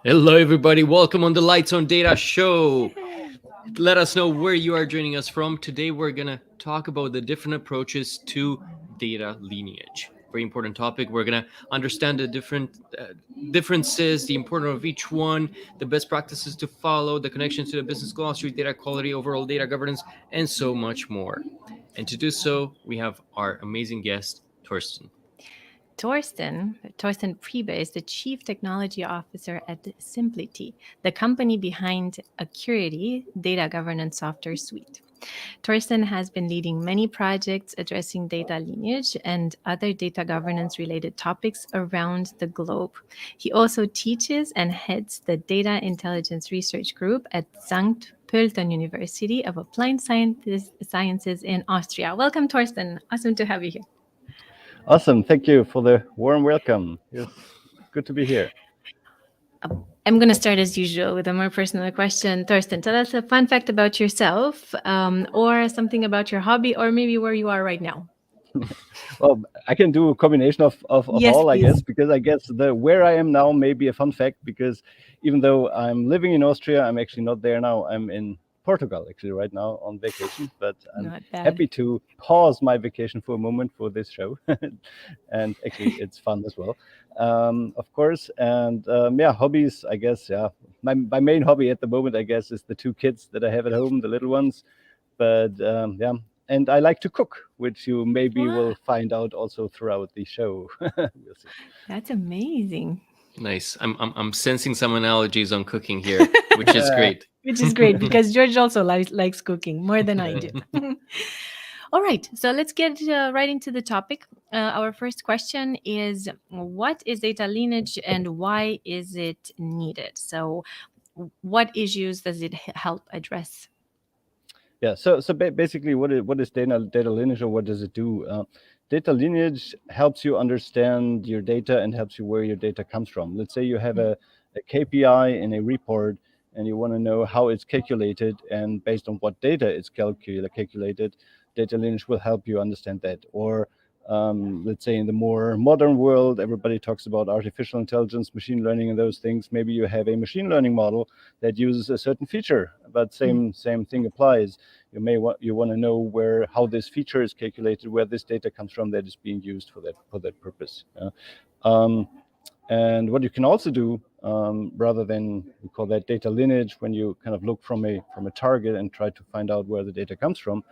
Hello, everybody. Welcome on the Lights on Data show. Let us know where you are joining us from. Today, we're going to talk about the different approaches to data lineage. Very important topic. We're going to understand the different differences, the importance of each one, the best practices to follow, the connections to the business glossary, data quality, overall data governance, and so much more. And to do so, we have our amazing guest, Torsten. Torsten Priebe is the Chief Technology Officer at Simplity, the company behind Acuity data governance software suite. Torsten has been leading many projects addressing data lineage and other data governance related topics around the globe. He also teaches and heads the Data Intelligence Research Group at St. Pölten University of Applied Sciences in Austria. Welcome, Torsten. Awesome to have you here. Awesome. Thank you for the warm welcome. It's good to be here. I'm going to start as usual with a more personal question. Torsten, tell us a fun fact about yourself, or something about your hobby, or maybe where you are right now. Well, I can do a combination of Yes, all, I guess, please. because I guess the where I am now may be a fun fact because even though I'm living in Austria, I'm actually not there now. I'm in Portugal actually right now on vacation, but I'm Not bad. happy to pause my vacation for a moment for this show. And actually it's fun as well. Of course. And yeah, hobbies, I guess, yeah. My main hobby at the moment, I guess, is the two kids that I have at home, the little ones. But yeah, and I like to cook, which you maybe Wow, will find out also throughout the show. We'll see. that's amazing. Nice. I'm sensing some analogies on cooking here, which is great. Which is great because George also likes cooking more than I do. All right, so let's get right into the topic. Our first question is, what is data lineage and why is it needed? So, what issues does it help address? Yeah. So basically, what is data lineage, or what does it do? Data lineage helps you understand your data and helps you where your data comes from. Let's say you have a KPI in a report and you want to know how it's calculated and based on what data it's calculated. Data lineage will help you understand that. Or let's say in the more modern world, everybody talks about artificial intelligence, machine learning, and those things. Maybe you have a machine learning model that uses a certain feature, but same thing applies. You want to know where how this feature is calculated, where this data comes from that is being used for that purpose. Um, and what you can also do, rather than we call that data lineage, when you kind of look from a target and try to find out where the data comes from,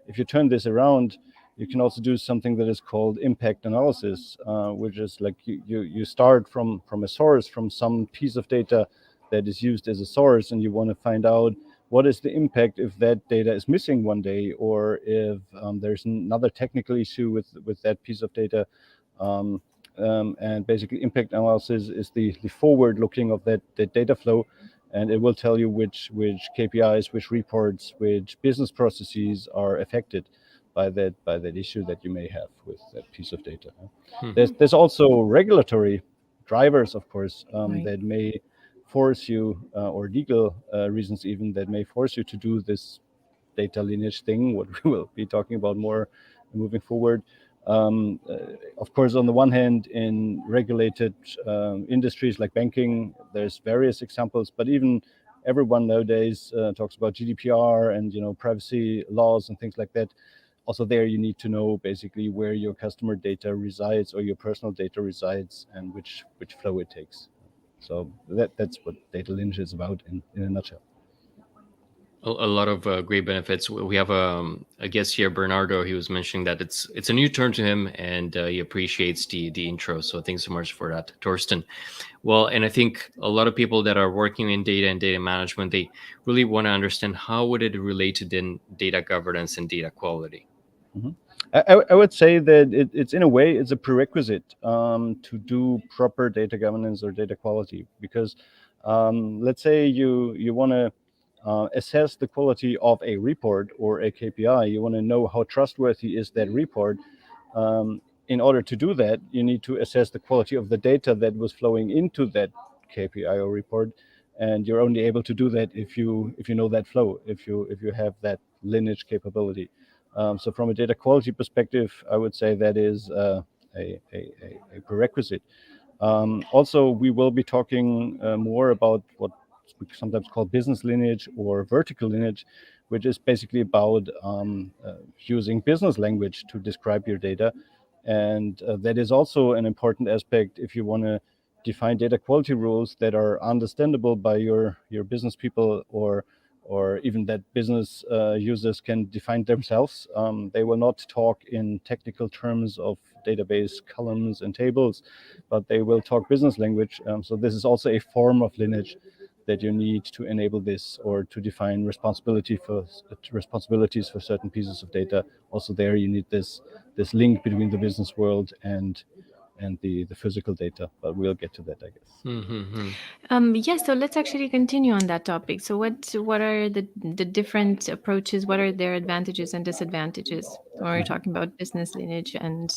if you turn this around, you can also do something that is called impact analysis, which is like you start from a source, from some piece of data that is used as a source, and you want to find out what is the impact if that data is missing one day, or if there's another technical issue with that piece of data. Um, and basically, impact analysis is the forward looking of that data flow, and it will tell you which KPIs, which reports, which business processes are affected by that issue that you may have with that piece of data. Hmm. There's also regulatory drivers, of course, Right. that may force you, or legal reasons even, that may force you to do this data lineage thing, what we will be talking about more moving forward. Of course, on the one hand, in regulated industries like banking, there's various examples, but even everyone nowadays talks about GDPR and privacy laws and things like that. Also, there you need to know basically where your customer data resides or your personal data resides and which flow it takes. So that's what data lineage is about in a nutshell. A lot of great benefits. We have a guest here, Bernardo. He was mentioning that it's a new term to him, and he appreciates the intro. So thanks so much for that, Torsten. Well, and I think a lot of people that are working in data and data management, they really want to understand how would it relate to then data governance and data quality. Mhm. I would say that it's in a way it's a prerequisite to do proper data governance or data quality, because let's say you want to assess the quality of a report or a KPI. You want to know how trustworthy is that report. In order to do that, you need to assess the quality of the data that was flowing into that KPI or report, and you're only able to do that if you know that flow, if you have that lineage capability. So from a data quality perspective, I would say that is a prerequisite. Also, we will be talking more about what we sometimes call business lineage or vertical lineage, which is basically about using business language to describe your data. And that is also an important aspect if you want to define data quality rules that are understandable by your business people, or even that business users can define themselves. They will not talk in technical terms of database columns and tables, but they will talk business language. So this is also a form of lineage that you need to enable this, or to define responsibilities for certain pieces of data. Also there you need this link between the business world and the physical data, but we'll get to that, I guess. Yes, so let's actually continue on that topic. So what are the different approaches? What are their advantages and disadvantages when we're talking about business lineage and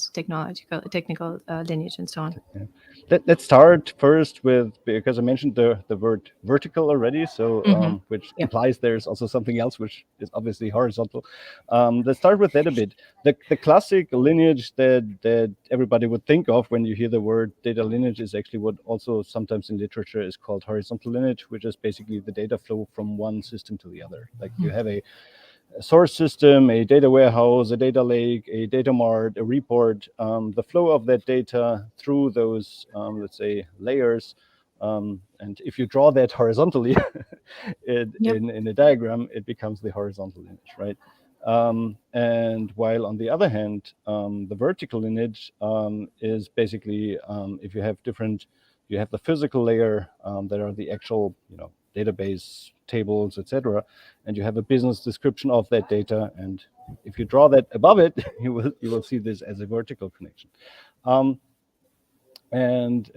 technical lineage and so on? Yeah. Let's start first with, because I mentioned the word vertical already, so which Yeah. implies there's also something else which is obviously horizontal. Let's start with that a bit. The classic lineage that everybody would think of when you hear the word data lineage is actually what also sometimes in literature is called horizontal lineage, which is basically the data flow from one system to the other. Like you have a source system, a data warehouse, a data lake, a data mart, a report, the flow of that data through those, let's say, layers. And if you draw that horizontally in a diagram, it becomes the horizontal lineage, right? And while on the other hand, the vertical lineage is basically, if you have you have the physical layer that are the actual, database tables, etc., and you have a business description of that data. And if you draw that above it, you will see this as a vertical connection. And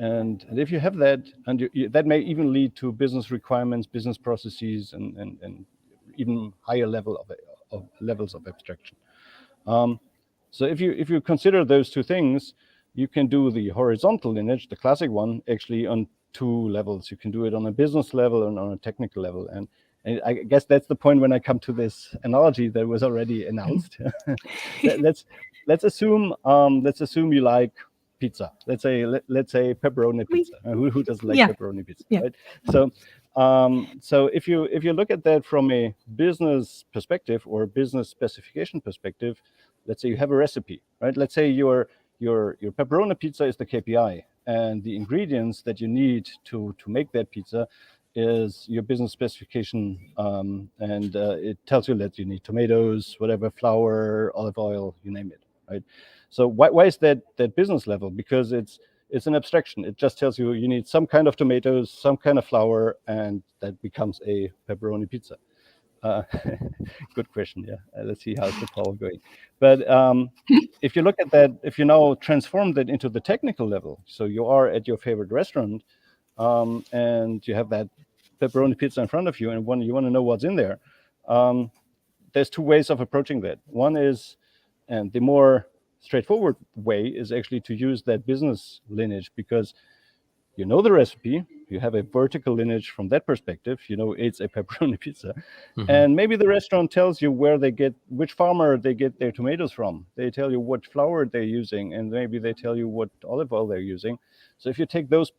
if you have that, and that may even lead to business requirements, business processes, and even higher levels of abstraction. So if you consider those two things, you can do the horizontal lineage, the classic one, actually on two levels. You can do it on a business level and on a technical level. And I guess that's the point when I come to this analogy that was already announced. let's assume you like pizza. Let's say pepperoni pizza. Who doesn't like pepperoni pizza, Yeah. right? So if you look at that from a business perspective or business specification perspective, let's say you have a recipe, right? Let's say your pepperoni pizza is the KPI, and the ingredients that you need to make that pizza is your business specification, and it tells you that you need tomatoes, whatever, flour, olive oil, you name it, right? So why is that business level? Because it's an abstraction. It just tells you you need some kind of tomatoes, some kind of flour, and that becomes a pepperoni pizza. Good question. Yeah, let's see how's the poll going. But if you look at that, if you now transform that into the technical level, so you are at your favorite restaurant, and you have that pepperoni pizza in front of you, and you want to know what's in there. There's two ways of approaching that. One is, and the more straightforward way is actually to use that business lineage, because you know the recipe, you have a vertical lineage from that perspective, it's a pepperoni pizza. And maybe the restaurant tells you which farmer they get their tomatoes from. They tell you what flour they're using, and maybe they tell you what olive oil they're using. So if you take those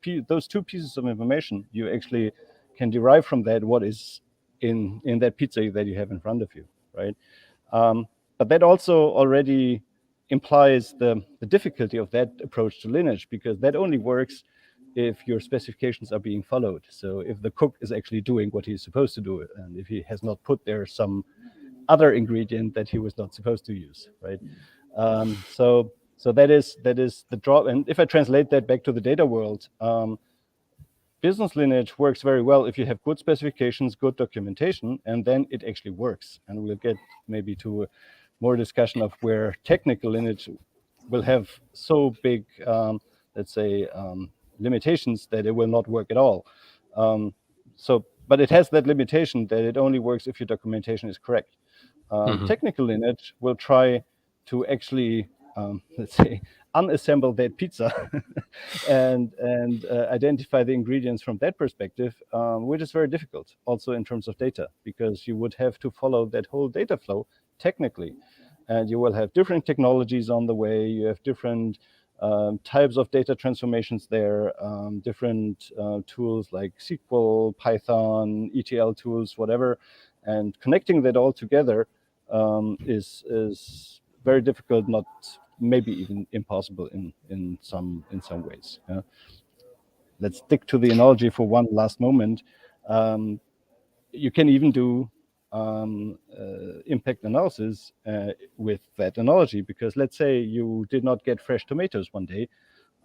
two pieces of information, you actually can derive from that what is in that pizza that you have in front of you, right? But that also already implies the difficulty of that approach to lineage, because that only works if your specifications are being followed. So if the cook is actually doing what he's supposed to do, and if he has not put there some other ingredient that he was not supposed to use, right? So that is the draw. And if I translate that back to the data world, business lineage works very well if you have good specifications, good documentation, and then it actually works. And we'll get maybe to more discussion of where technical lineage will have so big, let's say, limitations that it will not work at all. But it has that limitation that it only works if your documentation is correct. Technical lineage will try to actually, let's say, unassemble that pizza and identify the ingredients from that perspective, which is very difficult also in terms of data, because you would have to follow that whole data flow technically. And you will have different technologies on the way. You have different types of data transformations there, different tools like SQL, Python, ETL tools, whatever, and connecting that all together is very difficult, not maybe even impossible in some ways. Yeah. Let's stick to the analogy for one last moment. You can even do impact analysis with that analogy, because let's say you did not get fresh tomatoes one day.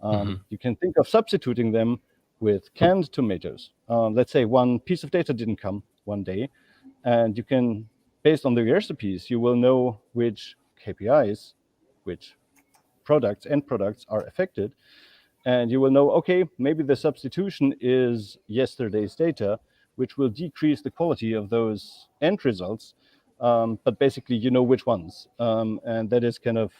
You can think of substituting them with canned tomatoes. Let's say one piece of data didn't come one day, and you can, based on the recipes, you will know which KPIs, which end products are affected, and you will know, okay, maybe the substitution is yesterday's data, which will decrease the quality of those end results, but basically you know which ones, and that is kind of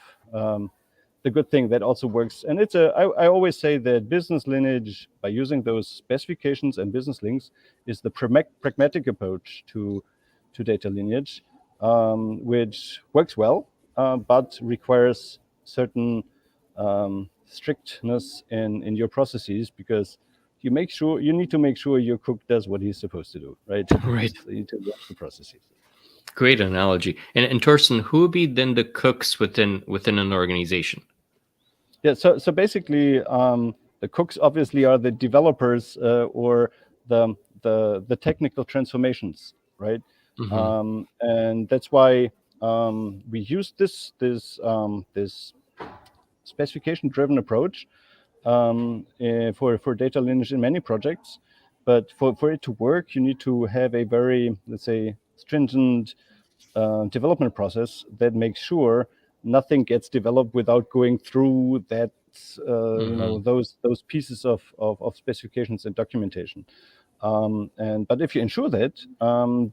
the good thing that also works. And I always say that business lineage, by using those specifications and business links, is the pragmatic approach to data lineage, which works well, but requires certain strictness in your processes, because you need to make sure your cook does what he's supposed to do, right? Right. So you need to watch the processes. Great analogy. And Torsten, who would be then the cooks within an organization? Yeah, so basically, the cooks obviously are the developers, or the technical transformations, right? And that's why we use this specification-driven approach for data lineage in many projects. But for it to work, you need to have a very, let's say, stringent development process that makes sure nothing gets developed without going through that, those pieces of specifications and documentation. But if you ensure that,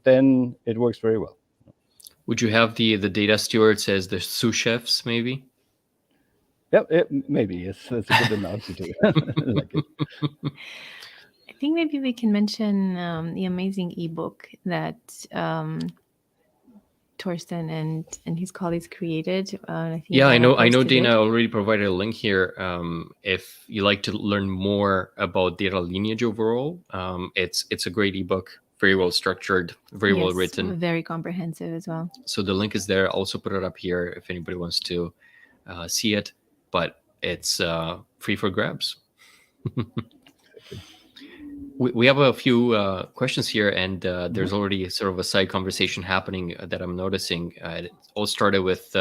then it works very well. Would you have the data stewards as the sous chefs, maybe? Yeah, maybe. Yes, that's a good analogy too. I like it. I think maybe we can mention the amazing ebook that Torsten and his colleagues created. I think I know posted Dana it. already provided a link here. If you like to learn more about data lineage overall, it's a great ebook, very well structured, very well written, very comprehensive as well. So the link is there. I'll also put it up here if anybody wants to see it, but it's free for grabs. We have a few questions here, and there's already sort of a side conversation happening that I'm noticing. It all started with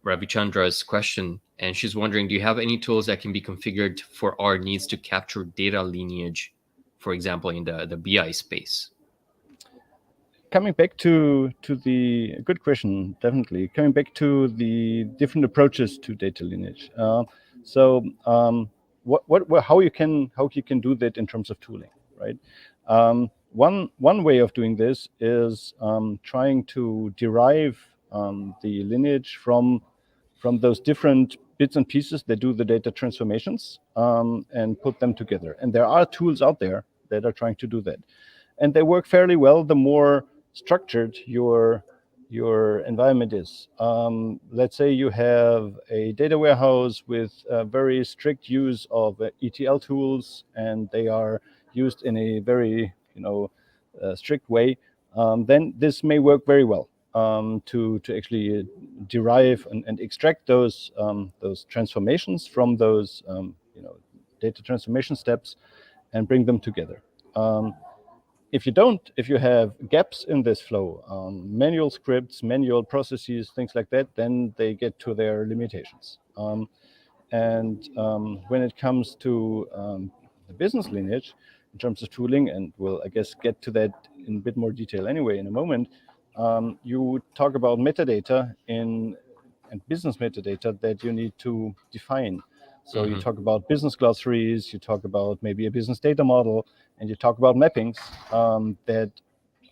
Ravichandra's question, and she's wondering, do you have any tools that can be configured for our needs to capture data lineage, for example, in the BI space? Coming back to the good question, definitely. Coming back to the different approaches to data lineage. How you can do that in terms of tooling, right? One way of doing this is trying to derive the lineage from those different bits and pieces that do the data transformations, and put them together. And there are tools out there that are trying to do that, and they work fairly well the more structured your environment is. Let's say you have a data warehouse with a very strict use of ETL tools, and they are used in a very strict way. Then this may work very well to actually derive and extract those transformations from those data transformation steps and bring them together. If you have gaps in this flow, manual scripts, manual processes, things like that, then they get to their limitations. When it comes to the business lineage, in terms of tooling, and we'll, I guess, get to that in a bit more detail anyway in a moment, you talk about metadata and business metadata that you need to define. So you talk about business glossaries, you talk about maybe a business data model, and you talk about mappings that,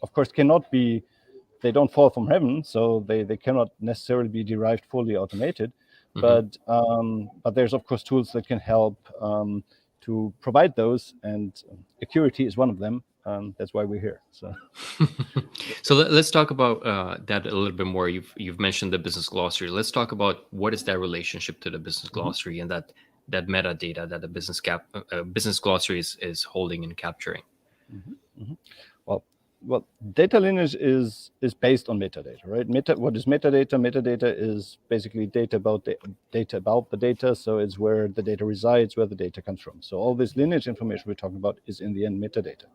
of course, they don't fall from heaven, so they cannot necessarily be derived fully automated. But there's, of course, tools that can help to provide those, and Acuity is one of them. That's why we're here. So So let's talk about that a little bit more. You've mentioned the business glossary. Let's talk about what is that relationship to the business glossary and that metadata that the business glossary is holding and capturing. well, data lineage is based on metadata, right? What is metadata? Metadata is basically data about the data. So it's where the data resides, where the data comes from. So all this lineage information we're talking about is in the end metadata.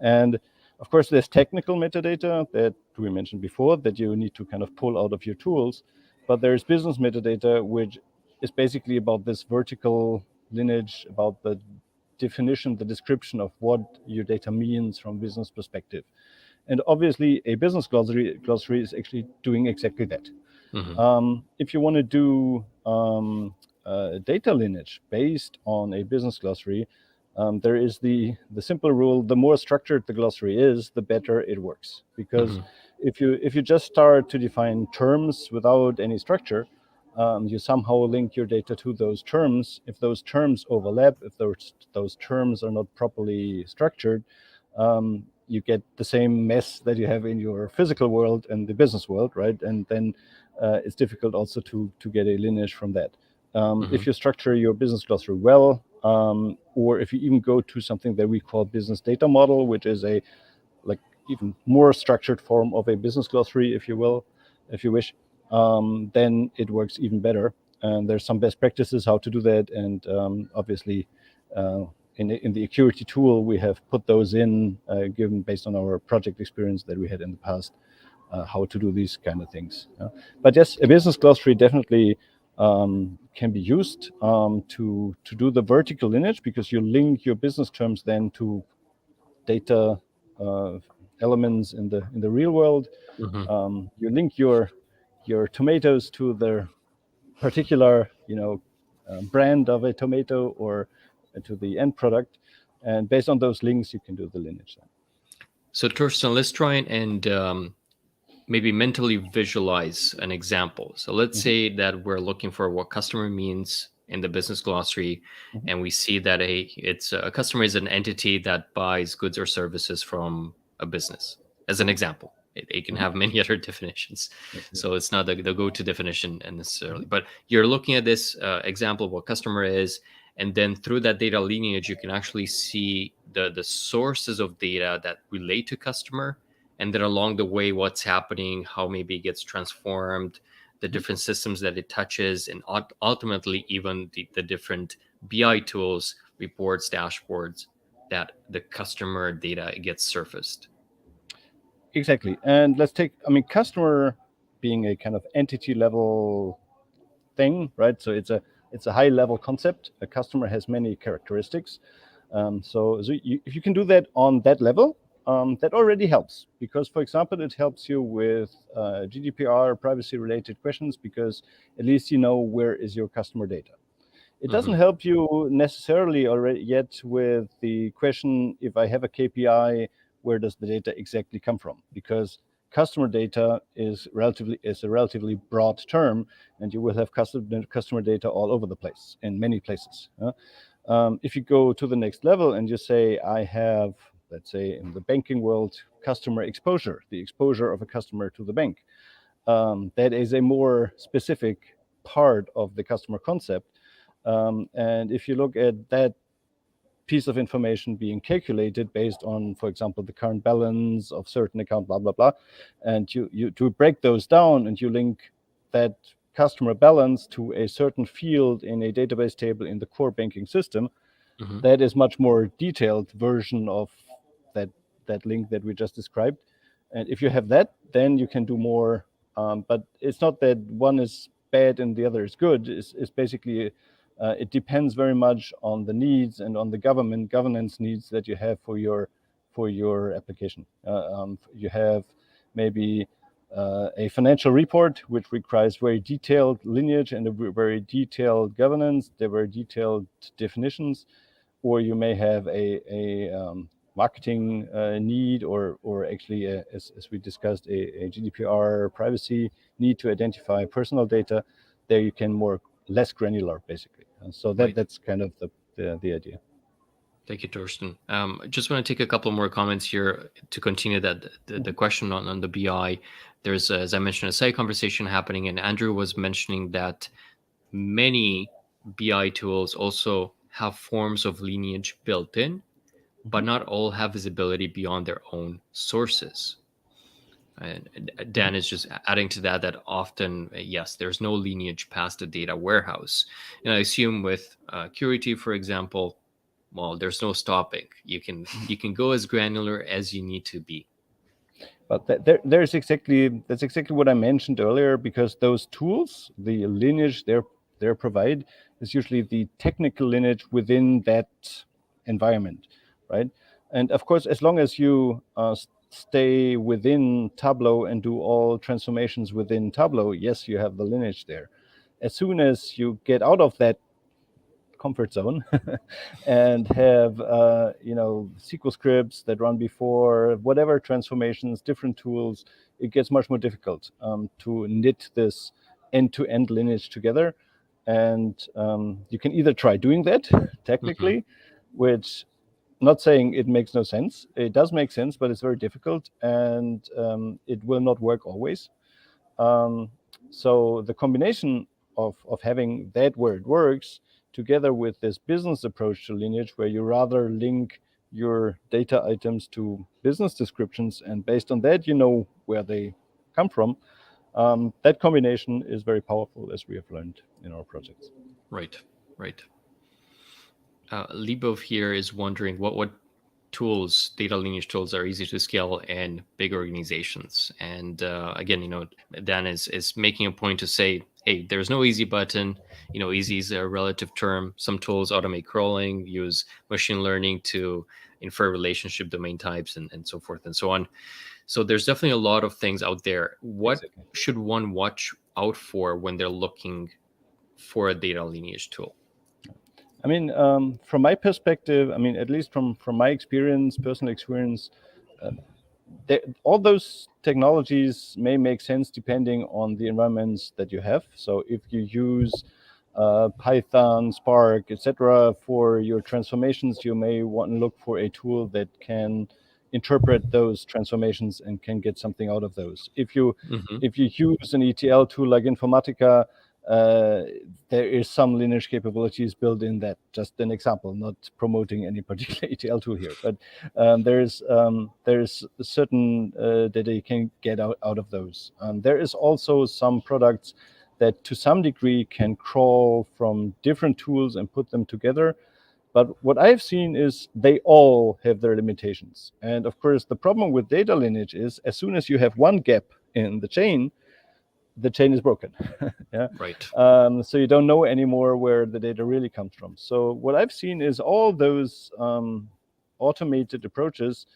And of course, there's technical metadata that we mentioned before that you need to kind of pull out of your tools. But there's business metadata, which is basically about this vertical lineage, about the definition, the description of what your data means from business perspective. And obviously, a business glossary is actually doing exactly that. If you want to do data lineage based on a business glossary, there is the simple rule: the more structured the glossary is, the better it works. Because if you just start to define terms without any structure, you somehow link your data to those terms. If those terms overlap, if those terms are not properly structured, you get the same mess that you have in your physical world and the business world, right? And then it's difficult also to get a lineage from that. If you structure your business glossary well, or if you even go to something that we call business data model, which is a like even more structured form of a business glossary, if you will, if you wish, then it works even better. And there's some best practices how to do that, and obviously. In the Acuity tool, we have put those in, given based on our project experience that we had in the past, how to do these kind of things. But yes, a business glossary definitely can be used to do the vertical lineage, because you link your business terms then to data elements in the real world. You link your tomatoes to the particular brand of a tomato or to the end product, and based on those links you can do the lineage then. So Torsten, let's try and maybe mentally visualize an example. So let's say that we're looking for what customer means in the business glossary, and we see that a customer is an entity that buys goods or services from a business, as an example. It can have many other definitions, so it's not the go-to definition necessarily. But you're looking at this example of what customer is, and then through that data lineage, you can actually see the sources of data that relate to customer, and then along the way, what's happening, how maybe it gets transformed, the different systems that it touches, and ultimately even the different BI tools, reports, dashboards that the customer data gets surfaced. Exactly. And let's take, customer being a kind of entity level thing, right? So it's a high level concept. A customer has many characteristics. If you can do that on that level, that already helps, because, for example, it helps you with GDPR privacy related questions, because at least you know where is your customer data. It doesn't help you necessarily already yet with the question, if I have a KPI, where does the data exactly come from? Because customer data is a relatively broad term, and you will have customer data all over the place, in many places. If you go to the next level and you say, I have, let's say, in the banking world, customer exposure, the exposure of a customer to the bank, that is a more specific part of the customer concept. And if you look at that piece of information being calculated based on, for example, the current balance of certain account, blah, blah, blah, and you to break those down and you link that customer balance to a certain field in a database table in the core banking system, that is much more detailed version of that link that we just described. And if you have that, then you can do more. But it's not that one is bad and the other is good. It's basically it depends very much on the needs and on the governance needs that you have for your application. You have maybe a financial report which requires very detailed lineage and a very detailed governance, there very detailed definitions, or you may have a marketing need, or actually, as we discussed, a GDPR privacy need to identify personal data. There you can less granular, basically. So Right. that's kind of the idea. Thank you, Torsten. Just want to take a couple more comments here to continue the question on the BI. There's, as I mentioned, a side conversation happening, and Andrew was mentioning that many BI tools also have forms of lineage built in, but not all have visibility beyond their own sources. And Dan is just adding to that often, yes, there's no lineage past the data warehouse. And I assume with Acuity, for example, well, there's no stopping. You can go as granular as you need to be. But that's exactly what I mentioned earlier, because those tools, the lineage they're provide, is usually the technical lineage within that environment, right? And of course, as long as you stay within Tableau and do all transformations within Tableau, yes, you have the lineage there. As soon as you get out of that comfort zone and have SQL scripts that run before whatever transformations, different tools, it gets much more difficult to knit this end-to-end lineage together. And you can either try doing that technically, which, not saying it makes no sense, it does make sense, but it's very difficult, and it will not work always. So the combination of having that where it works together with this business approach to lineage, where you rather link your data items to business descriptions, and based on that, you know where they come from. That combination is very powerful, as we have learned in our projects. Right. Libov here is wondering what tools, data lineage tools, are easy to scale in big organizations. And again, Dan is making a point to say, hey, there's no easy button. Easy is a relative term. Some tools automate crawling, use machine learning to infer relationship domain types, and so forth and so on. So there's definitely a lot of things out there. What should one watch out for when they're looking for a data lineage tool? I mean, from my perspective, I mean, at least from my experience, personal experience, all those technologies may make sense depending on the environments that you have. So if you use Python, Spark, etc., for your transformations, you may want to look for a tool that can interpret those transformations and can get something out of those. If you use an ETL tool like Informatica, there is some lineage capabilities built in that. Just an example, not promoting any particular ETL tool here, but there's certain data you can get out of those. There is also some products that to some degree can crawl from different tools and put them together. But what I've seen is they all have their limitations. And of course, the problem with data lineage is as soon as you have one gap in the chain is broken. Yeah. Right. So you don't know anymore where the data really comes from. So what I've seen is all those automated approaches,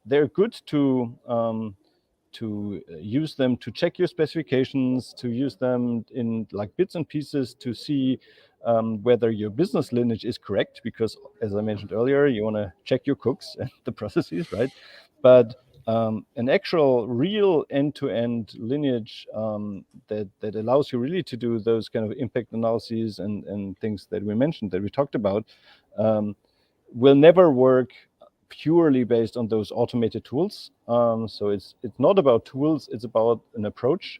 they're good to use them to check your specifications, to use them in like bits and pieces to see whether your business lineage is correct, because as I mentioned earlier, you want to check your cooks and the processes, right? But an actual real end-to-end lineage that allows you really to do those kind of impact analyses and things that we mentioned, that we talked about, will never work purely based on those automated tools. So it's not about tools, it's about an approach.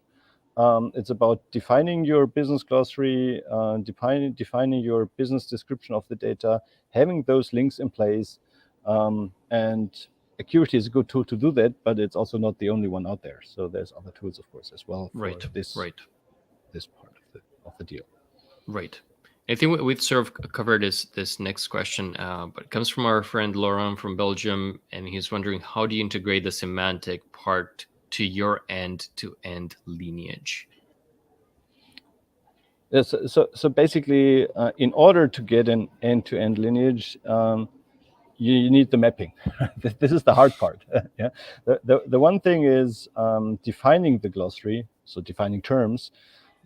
It's about defining your business glossary, defining your business description of the data, having those links in place. And Acuity is a good tool to do that, but it's also not the only one out there. So there's other tools, of course, as well for this part of the deal. Right. I think we've sort of covered this next question, but it comes from our friend Laurent from Belgium, and he's wondering, how do you integrate the semantic part to your end-to-end lineage? Yes, so basically, in order to get an end-to-end lineage, you need the mapping. This is the hard part. Yeah. The one thing is defining the glossary, so defining terms,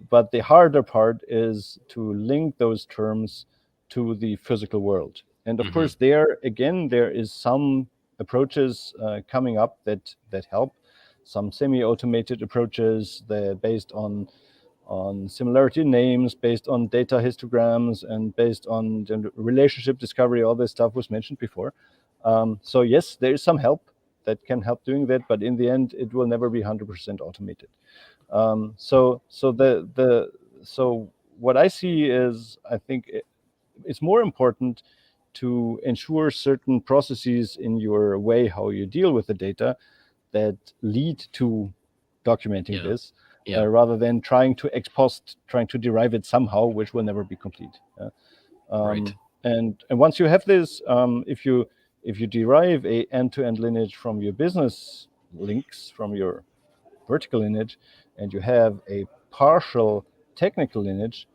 but the harder part is to link those terms to the physical world. And of course, there is some approaches coming up that help. Some semi-automated approaches, they're based on on similarity names, based on data histograms, and based on the relationship discovery. All this stuff was mentioned before. So yes, there is some help that can help doing that, but in the end, it will never be 100% automated. So what I see is, I think it's more important to ensure certain processes in your way how you deal with the data that lead to documenting this, rather than trying to ex post, trying to derive it somehow, which will never be complete. Right. And once you have this, if you derive a end-to-end lineage from your business links, from your vertical lineage, and you have a partial technical lineage,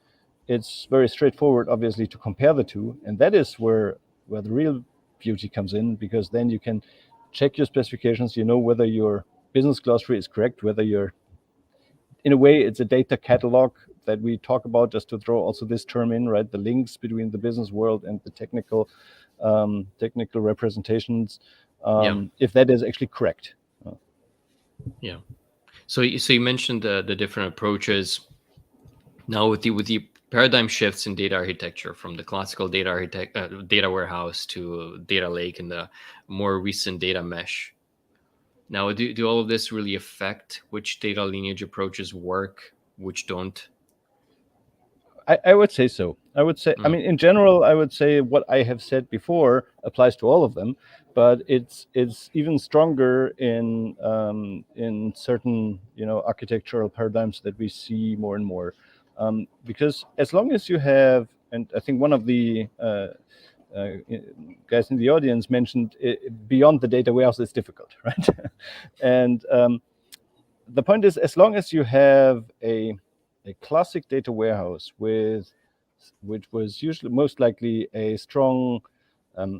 it's very straightforward, obviously, to compare the two, and that is where the real beauty comes in, because then you can check your specifications. You know whether your business glossary is correct, whether you're, in a way, it's a data catalog that we talk about, just to throw also this term in, right? The links between the business world and the technical representations, if that is actually correct. Yeah. So you mentioned the different approaches. Now with the paradigm shifts in data architecture from the classical data warehouse to data lake and the more recent data mesh. Now, do all of this really affect which data lineage approaches work, which don't? I would say so. I would say, I mean, in general, I would say what I have said before applies to all of them, but it's even stronger in certain, architectural paradigms that we see more and more, because as long as you have, and I think one of the guys in the audience mentioned, beyond the data warehouse, it's difficult, right? And the point is, as long as you have a classic data warehouse which was usually most likely a strong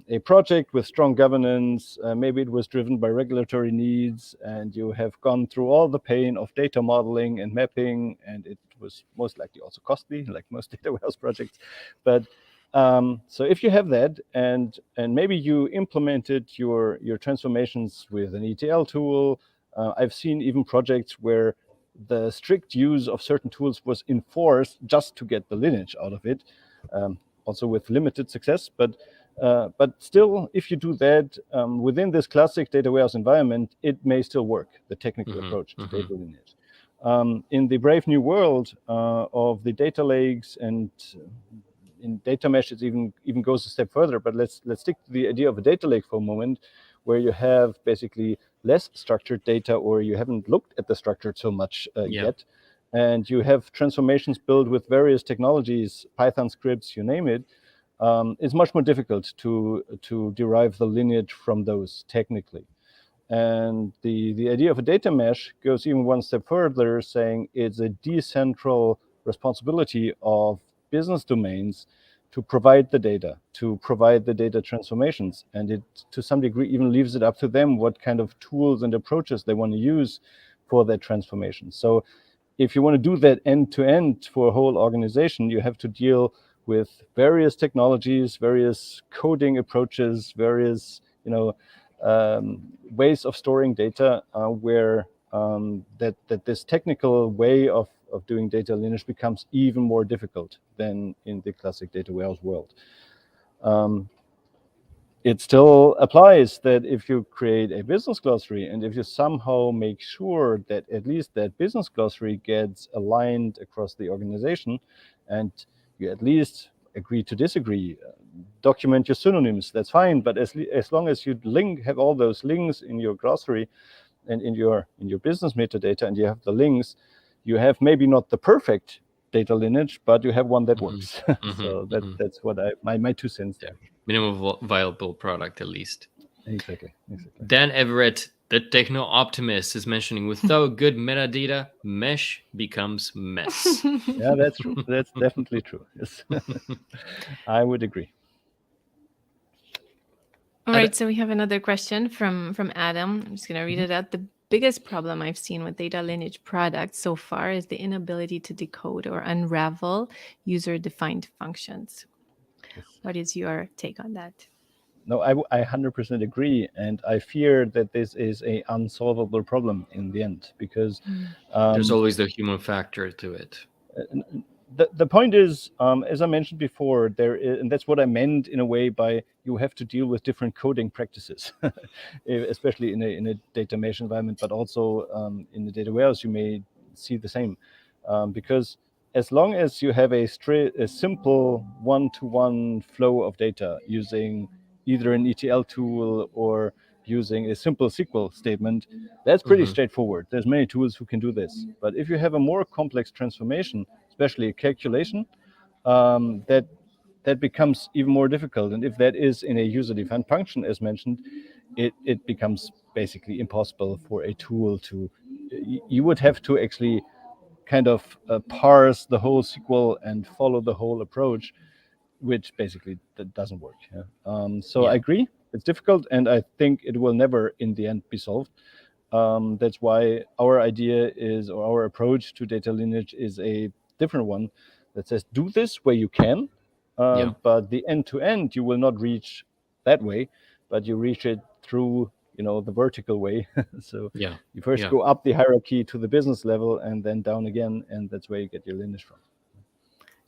a project with strong governance, maybe it was driven by regulatory needs, and you have gone through all the pain of data modeling and mapping, and it was most likely also costly, like most data warehouse projects. But so if you have that, and maybe you implemented your transformations with an ETL tool, I've seen even projects where the strict use of certain tools was enforced just to get the lineage out of it, also with limited success. But still, if you do that within this classic data warehouse environment, it may still work, the technical approach to data lineage. In the brave new world of the data lakes, and in data mesh, it even goes a step further. But let's stick to the idea of a data lake for a moment, where you have basically less structured data, or you haven't looked at the structured so much yet, and you have transformations built with various technologies, Python scripts, you name it. It's much more difficult to derive the lineage from those technically. And the idea of a data mesh goes even one step further, saying it's a decentral responsibility of business domains to provide the data, to provide the data transformations. And it, to some degree, even leaves it up to them what kind of tools and approaches they want to use for that transformation. So if you want to do that end to end for a whole organization, you have to deal with various technologies, various coding approaches, various, ways of storing data, where that this technical way of doing data lineage becomes even more difficult than in the classic data warehouse world. It still applies that if you create a business glossary, and if you somehow make sure that at least that business glossary gets aligned across the organization, and you at least agree to disagree, document your synonyms, that's fine. But as long as you have all those links in your glossary and in your business metadata, and you have the links, you have maybe not the perfect data lineage, but you have one that works. So that's what my 2 cents there. Minimum viable product, at least. Exactly. Dan Everett, the techno optimist, is mentioning, without good metadata, mesh becomes mess. Yeah, that's true. That's definitely true. Yes. I would agree. All right, so we have another question from Adam. I'm just going to read it out. The biggest problem I've seen with data lineage products so far is the inability to decode or unravel user-defined functions. Yes. What is your take on that? No, I 100% agree, and I fear that this is a unsolvable problem in the end, because there's always the human factor to it. The point is, as I mentioned before, there is, and that's what I meant in a way by you have to deal with different coding practices, especially in a data mesh environment, but also in the data warehouse you may see the same, because as long as you have a simple one-to-one flow of data using either an ETL tool or using a simple SQL statement, that's pretty straightforward. There's many tools who can do this. But if you have a more complex transformation, especially a calculation, that becomes even more difficult. And if that is in a user-defined function, as mentioned, it becomes basically impossible for a tool to. You would have to actually kind of parse the whole SQL and follow the whole approach, which basically that doesn't work. Yeah? So Yeah. I agree, it's difficult, and I think it will never, in the end, be solved. That's why our idea is, or our approach to data lineage is a different one that says do this where you can, Yeah. but the end to end you will not reach that way, but you reach it through the vertical way. So Yeah. you first Yeah. go up the hierarchy to the business level and then down again, and that's where you get your lineage from.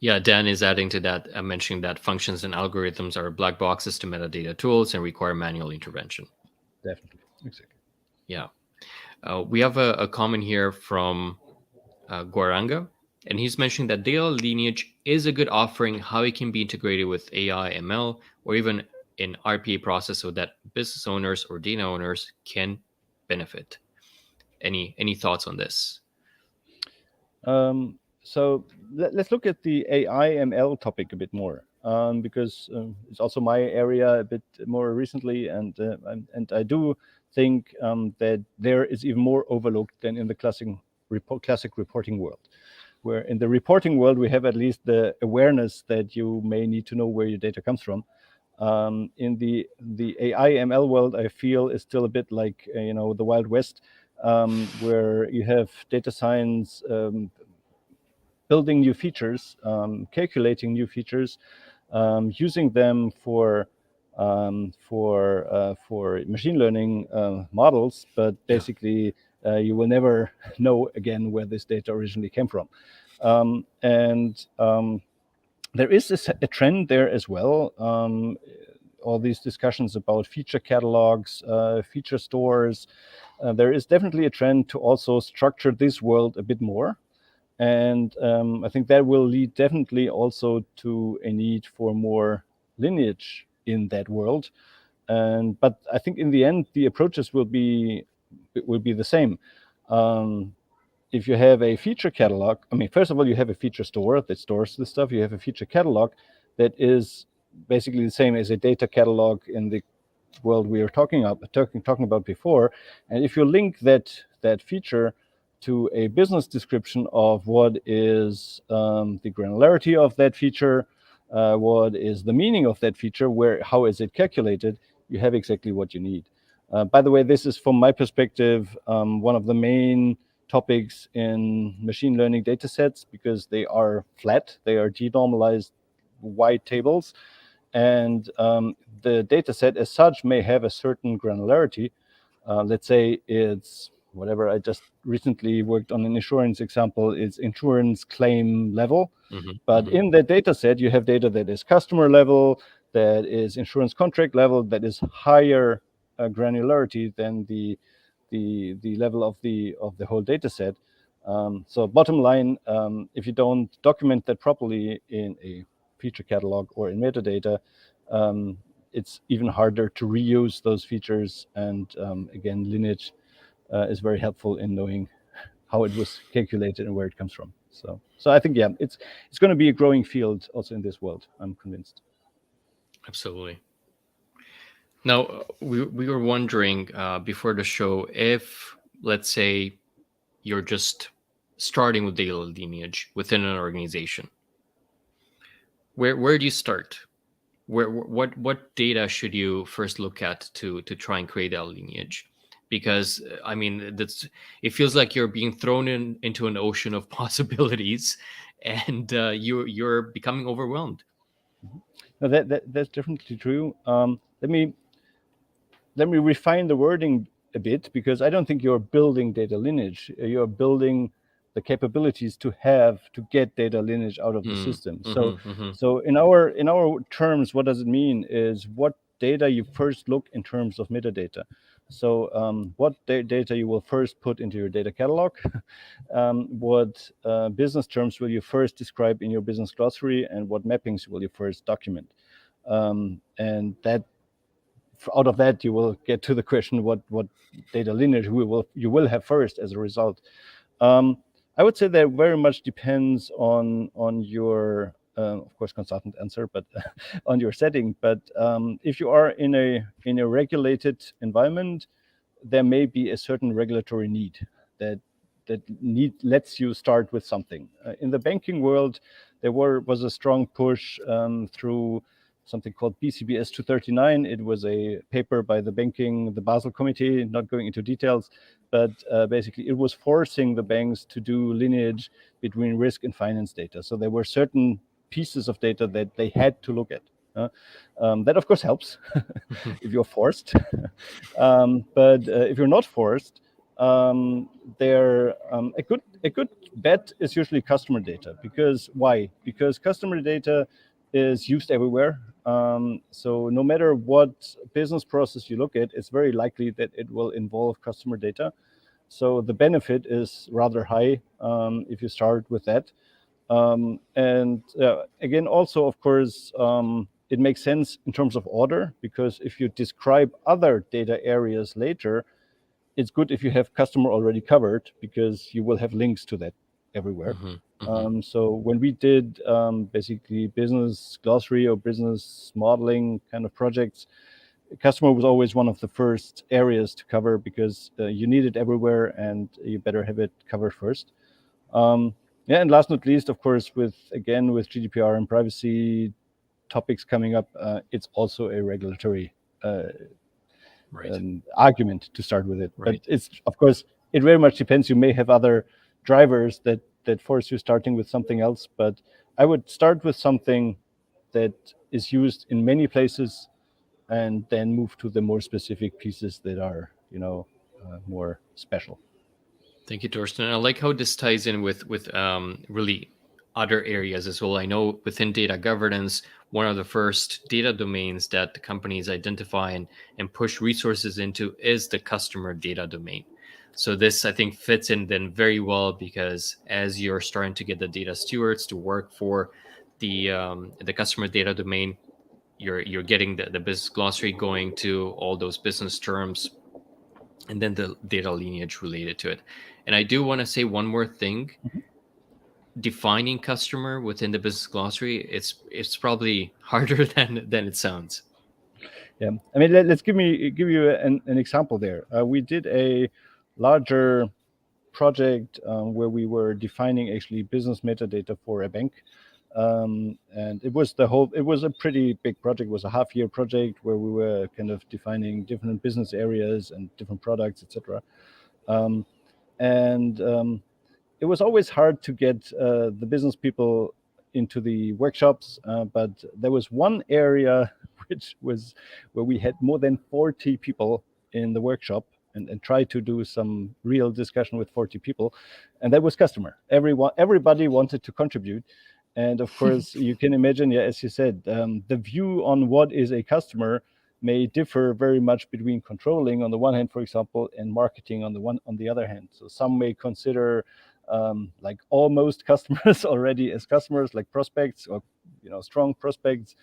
Yeah, Dan is adding to that, mentioning that functions and algorithms are black boxes to metadata tools and require manual intervention. Definitely, exactly. Yeah. We have a comment here from Guaranga, and he's mentioning that data lineage is a good offering, how it can be integrated with AI, ML, or even an RPA process so that business owners or data owners can benefit. Any thoughts on this? So let's look at the AI ML topic a bit more, because it's also my area a bit more recently, and I do think that there is even more overlooked than in the classic reporting world. Where in the reporting world we have at least the awareness that you may need to know where your data comes from. In the AI ML world, I feel is still a bit like the Wild West, where you have data science building new features, calculating new features, using them for machine learning models, but Yeah. basically you will never know again where this data originally came from. And there is a trend there as well. All these discussions about feature catalogs, feature stores. There is definitely a trend to also structure this world a bit more. And I think that will lead definitely also to a need for more lineage in that world. But I think in the end, the approaches will be the same. If you have a feature catalog, I mean, first of all, you have a feature store that stores the stuff. You have a feature catalog that is basically the same as a data catalog in the world we were talking about before. And if you link that feature to a business description of what is the granularity of that feature, what is the meaning of that feature, how is it calculated, you have exactly what you need. By the way, this is from my perspective one of the main topics in machine learning data sets, because they are flat, they are denormalized white tables, and the data set as such may have a certain granularity. Let's say it's whatever. I just recently worked on an insurance example. It's insurance claim level. But in that data set, you have data that is customer level, that is insurance contract level, that is higher granularity than the level of the whole data set. So bottom line, if you don't document that properly in a feature catalog or in metadata, it's even harder to reuse those features. And again, lineage is very helpful in knowing how it was calculated and where it comes from. So I think, yeah, it's going to be a growing field also in this world, I'm convinced. Absolutely. Now, we were wondering before the show if, let's say, you're just starting with data lineage within an organization. Where do you start? What data should you first look at to try and create that lineage? Because I mean, it feels like you're being thrown into an ocean of possibilities, and you're becoming overwhelmed. No, that's definitely true. Let me refine the wording a bit, because I don't think you're building data lineage. You're building the capabilities to get data lineage out of the system. So Mm-hmm. so in our terms, what does it mean is what data you first look in terms of metadata. So what data you will first put into your data catalog, what business terms will you first describe in your business glossary, and what mappings will you first document. And that out of that you will get to the question what data lineage you will have first as a result. I would say that very much depends on your of course consultant answer, but on your setting. But if you are in a regulated environment, there may be a certain regulatory need that lets you start with something. In the banking world, there was a strong push through something called BCBS 239. It was a paper by the Basel Committee, not going into details, but basically it was forcing the banks to do lineage between risk and finance data. So there were certain pieces of data that they had to look at. That of course helps if you're forced. But if you're not forced, a good bet is usually customer data. Because why? Because customer data is used everywhere. So no matter what business process you look at, it's very likely that it will involve customer data. So the benefit is rather high if you start with that. And again, also, of course, it makes sense in terms of order, because if you describe other data areas later, it's good if you have customer already covered, because you will have links to that everywhere. So when we did basically business glossary or business modeling kind of projects, customer was always one of the first areas to cover, because you need it everywhere and you better have it covered first. Yeah, and last not least, of course, with GDPR and privacy topics coming up, it's also a regulatory argument to start with it. But it's, of course, it very much depends. You may have other drivers that force you starting with something else, but I would start with something that is used in many places, and then move to the more specific pieces that are, more special. Thank you, Torsten. I like how this ties in with really other areas as well. I know within data governance, one of the first data domains that the companies identify and push resources into is the customer data domain. So this, I think, fits in then very well, because as you're starting to get the data stewards to work for the customer data domain, you're getting the business glossary going to all those business terms, and then the data lineage related to it. And I do want to say one more thing. Defining customer within the business glossary, it's probably harder than it sounds. Yeah, I mean, let's give you an example there. We did a larger project where we were defining actually business metadata for a bank. And it was a pretty big project. It was a half-year project where we were kind of defining different business areas and different products, etc. And it was always hard to get the business people into the workshops, but there was one area which was where we had more than 40 people in the workshop, and try to do some real discussion with 40 people, and that was customer. Everybody wanted to contribute. And of course, you can imagine, yeah, as you said, the view on what is a customer may differ very much between controlling on the one hand, for example, and marketing on the other hand. So some may consider like almost customers already as customers, like prospects, or strong prospects.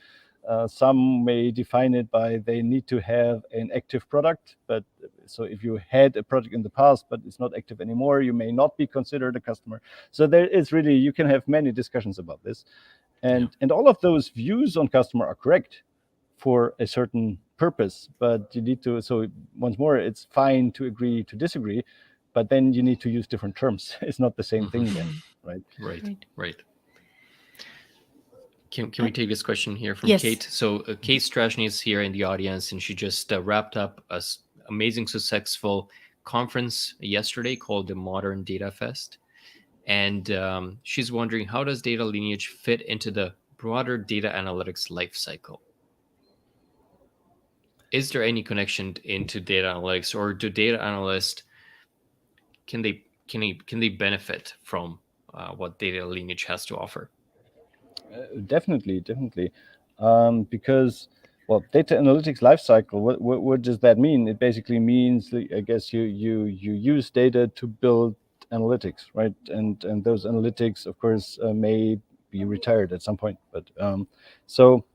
Some may define it by they need to have an active product. But so if you had a product in the past but it's not active anymore, you may not be considered a customer. So there is really, you can have many discussions about this, and all of those views on customer are correct for a certain purpose. But you need to, so once more, it's fine to agree to disagree, but then you need to use different terms. It's not the same thing then, right? Right. Can we take this question here from Yes. Kate? So Kate Strashny is here in the audience, and she just wrapped up a amazing, successful conference yesterday called the Modern Data Fest. And she's wondering, how does data lineage fit into the broader data analytics lifecycle? Is there any connection into data analytics, or do data analysts, can they can they benefit from what data lineage has to offer? Definitely, definitely. Because, well, data analytics lifecycle. What does that mean? It basically means, I guess, you use data to build analytics, right? And those analytics, of course, may be retired at some point. But so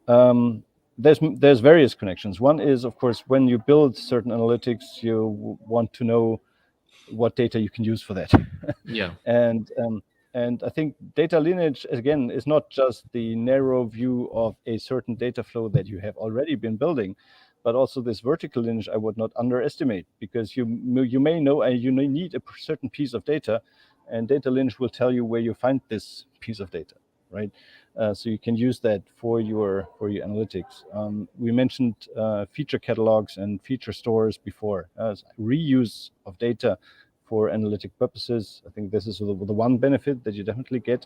um, there's various connections. One is, of course, when you build certain analytics, you want to know what data you can use for that. Yeah. and and I think data lineage again is not just the narrow view of a certain data flow that you have already been building, but also this vertical lineage I would not underestimate, because you may know you may need a certain piece of data, and data lineage will tell you where you find this piece of data, right? So you can use that for your analytics. We mentioned feature catalogs and feature stores before. Reuse of data for analytic purposes. I think this is the one benefit that you definitely get.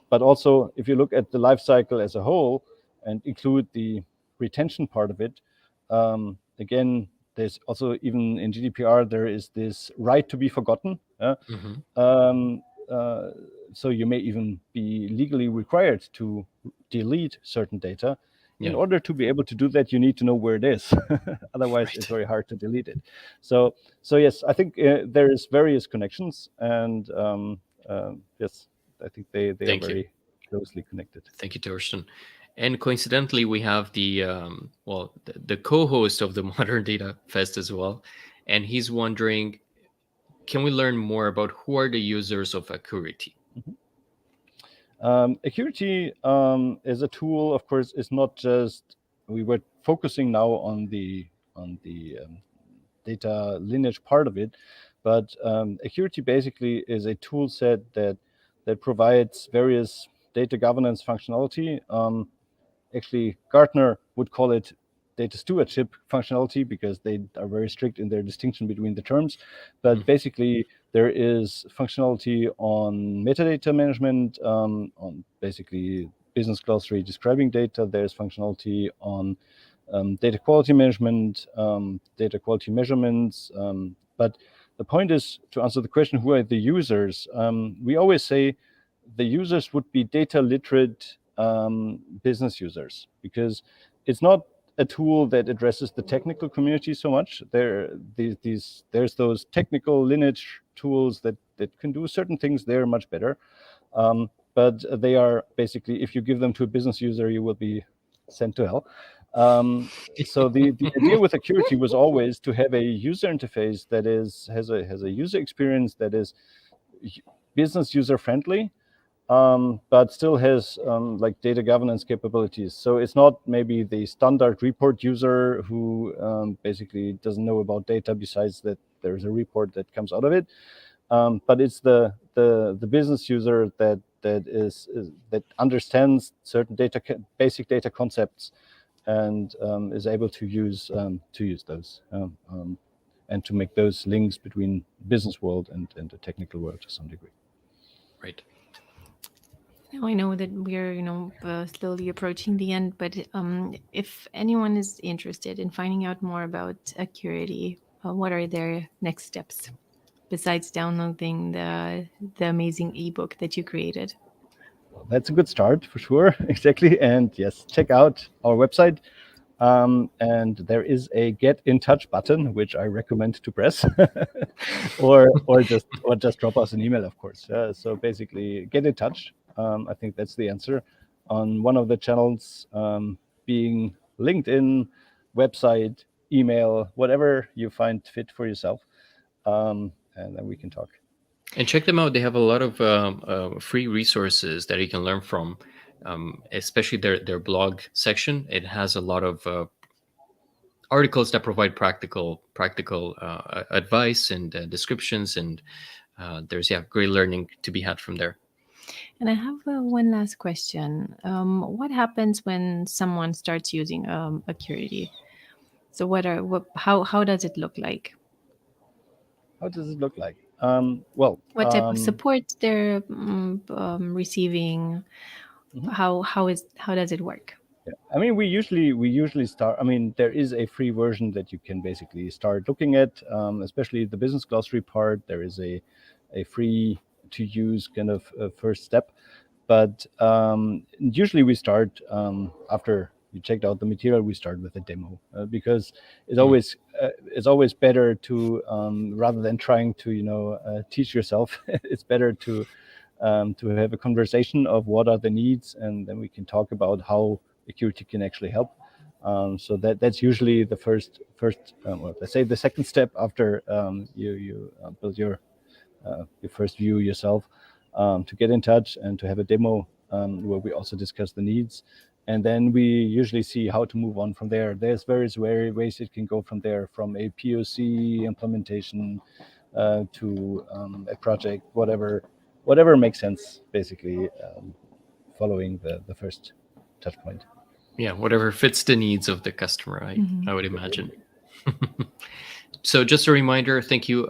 But also, if you look at the life cycle as a whole and include the retention part of it, again, there's also, even in GDPR, there is this right to be forgotten. Hmm. Um, uh, so you may even be legally required to delete certain data. In Yeah. order to be able to do that, you need to know where it is. Otherwise, it's Right. very hard to delete it. So yes, I think there is various connections, and yes, I think they are Thank you. very closely connected. Thank you, Torsten. And coincidentally, we have the co-host of the Modern Data Fest as well, and he's wondering, can we learn more about who are the users of Acuity? Acuity is a tool, of course, is not just, we were focusing now on the data lineage part of it, but Acuity basically is a tool set that provides various data governance functionality. Actually, Gartner would call it data stewardship functionality, because they are very strict in their distinction between the terms. But basically, there is functionality on metadata management, on basically business glossary describing data. There's functionality on data quality management, data quality measurements. But the point is, to answer the question, who are the users? We always say the users would be data literate business users, because it's not a tool that addresses the technical community so much. There's those technical lineage tools that can do certain things. They're much better, but they are basically, if you give them to a business user, you will be sent to hell. So the idea with Acuity was always to have a user interface that has a user experience that is business user friendly, but still has like data governance capabilities. So it's not maybe the standard report user who basically doesn't know about data besides that there's a report that comes out of it. But it's the business user that understands certain basic data concepts, and is able to use those, and to make those links between business world and the technical world to some degree. Right. Now I know that we're, slowly approaching the end, but if anyone is interested in finding out more about Acuity, what are their next steps besides downloading the amazing ebook that you created? That's a good start for sure. Exactly. And yes, check out our website. And there is a get in touch button, which I recommend to press, or just drop us an email, of course. So basically, get in touch. I think that's the answer on one of the channels, being LinkedIn, website, email, whatever you find fit for yourself, and then we can talk. And check them out. They have a lot of free resources that you can learn from, especially their blog section. It has a lot of articles that provide practical advice and descriptions, and there's great learning to be had from there. And I have one last question. What happens when someone starts using Acuity? So how does it look like? How does it look like? What type of support they're receiving? Mhm. How does it work? Yeah. I mean, we usually start. I mean, there is a free version that you can basically start looking at, especially the business glossary part. There is a free to use kind of first step, but usually we start after you checked out the material. We start with a demo because it's always better to rather than trying to teach yourself. It's better to have a conversation of what are the needs, and then we can talk about how Acuity can actually help. So that's usually the first, well, let's say the second step after you build your first view yourself, to get in touch and to have a demo where we also discuss the needs. And then we usually see how to move on from there. There's various ways it can go from there, from a POC implementation to a project, whatever makes sense, basically, following the first touch point. Yeah, whatever fits the needs of the customer, I would imagine. So just a reminder, thank you,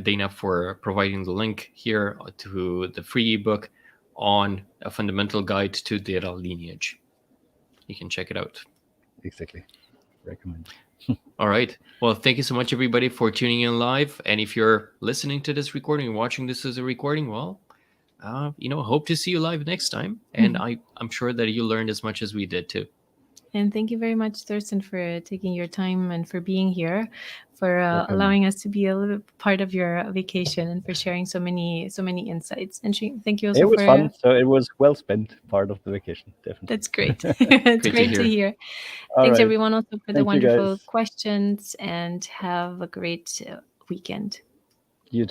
Dana, for providing the link here to the free ebook on a fundamental guide to data lineage. You can check it out. Exactly. Recommend. All right. Well, thank you so much, everybody, for tuning in live. And if you're listening to this recording, watching this as a recording, well, hope to see you live next time. And I'm sure that you learned as much as we did too. And thank you very much, Torsten, for taking your time and for being here, for allowing us to be a little bit part of your vacation, and for sharing so many insights. And thank you also It was for fun, so it was well spent part of the vacation, definitely. That's great. It's great to hear. Thanks, right. everyone, also for the Thank you, wonderful guys. questions, and have a great weekend. You too.